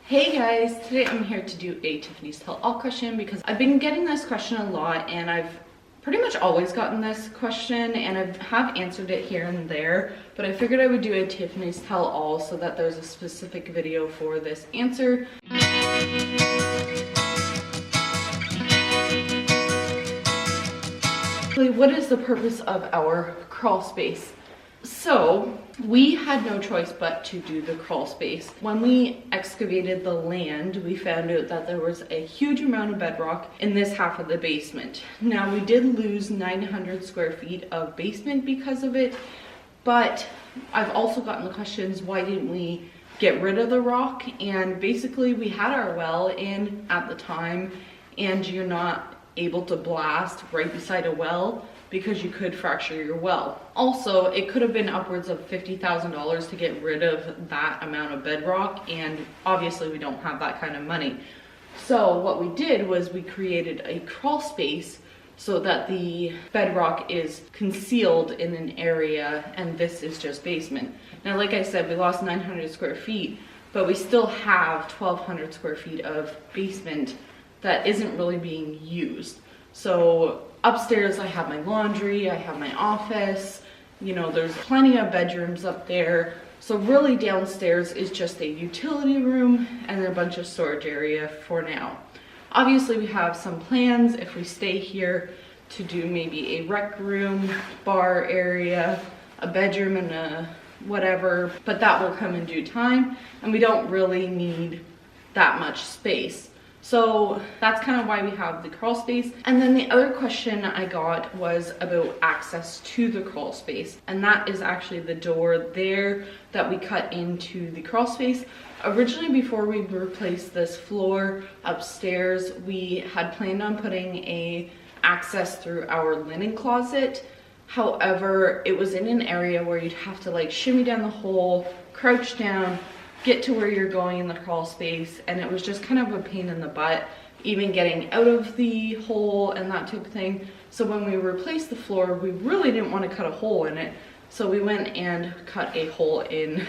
Hey guys, today I'm here to do a Tiffany's Tell All question because I've been getting this question a lot and I've pretty much always gotten this question and I have answered it here and there, but I figured I would do a Tiffany's Tell All so that there's a specific video for this answer. What is the purpose of our crawl space? So we had no choice but to do the crawl space. When we excavated the land, we found out that there was a huge amount of bedrock in this half of the basement. Now we did lose 900 square feet of basement because of it, but I've also gotten the questions, why didn't we get rid of the rock? And basically we had our well in at the time, and you're not able to blast right beside a well because you could fracture your well. Also, it could have been upwards of $50,000 to get rid of that amount of bedrock, and obviously we don't have that kind of money. So what we did was we created a crawl space so that the bedrock is concealed in an area and this is just basement. Now, like I said, we lost 900 square feet, but we still have 1,200 square feet of basement that isn't really being used. So upstairs I have my laundry, I have my office, you know, there's plenty of bedrooms up there. So really downstairs is just a utility room and a bunch of storage area for now. Obviously we have some plans if we stay here to do maybe a rec room, bar area, a bedroom and a whatever, but that will come in due time and we don't really need that much space. So that's kind of why we have the crawl space. And then the other question I got was about access to the crawl space. And that is actually the door there that we cut into the crawl space. Originally, before we replaced this floor upstairs, we had planned on putting a access through our linen closet. However, it was in an area where you'd have to like shimmy down the hole, crouch down, get to where you're going in the crawl space, and it was just kind of a pain in the butt even getting out of the hole and that type of thing. So when we replaced the floor, we really didn't want to cut a hole in it, so we went and cut a hole in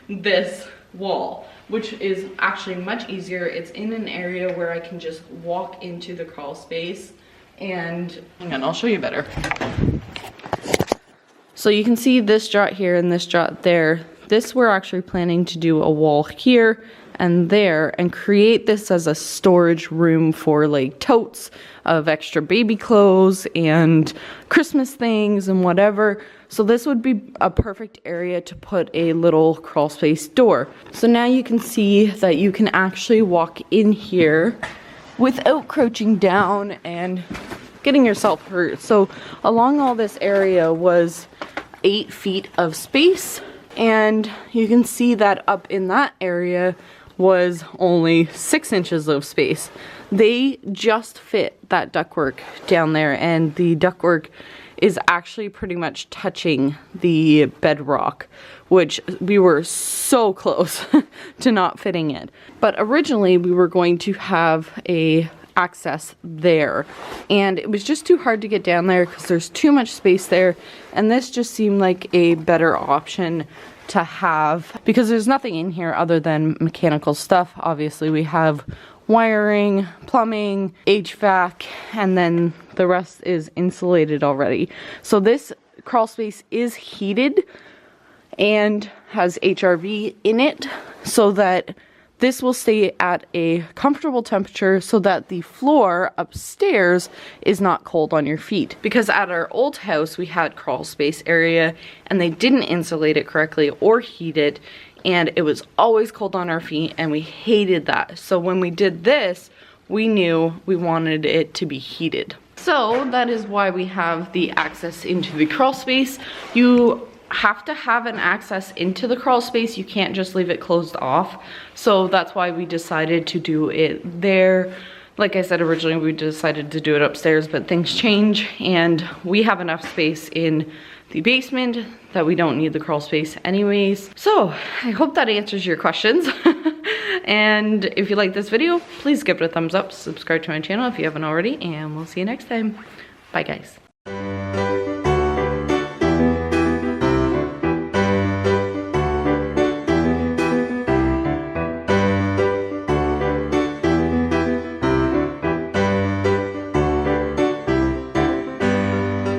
this wall, which is actually much easier. It's in an area where I can just walk into the crawl space, and I'll show you better. So you can see this jot here and this jot there. This we're actually planning to do a wall here and there and create this as a storage room for like totes of extra baby clothes and Christmas things and whatever. So this would be a perfect area to put a little crawl space door. So now you can see that you can actually walk in here without crouching down and getting yourself hurt. So along all this area was 8 feet of space. And you can see that up in that area was only 6 inches of space. They just fit that ductwork down there, and the ductwork is actually pretty much touching the bedrock, which we were so close to not fitting it. But originally we were going to have a access there, and it was just too hard to get down there because there's too much space there, and this just seemed like a better option to have because there's nothing in here other than mechanical stuff. Obviously we have wiring, plumbing, HVAC, and then the rest is insulated already. So this crawl space is heated and has HRV in it so that this will stay at a comfortable temperature so that the floor upstairs is not cold on your feet. Because at our old house, we had crawl space area and they didn't insulate it correctly or heat it, and it was always cold on our feet and we hated that. So when we did this, we knew we wanted it to be heated. So that is why we have the access into the crawl space. You have to have an access into the crawl space. You can't just leave it closed off. So that's why we decided to do it there. Like I said, originally we decided to do it upstairs, but things change and we have enough space in the basement that we don't need the crawl space anyways. So I hope that answers your questions. And if you like this video, please give it a thumbs up, subscribe to my channel if you haven't already, and we'll see you next time. Bye guys.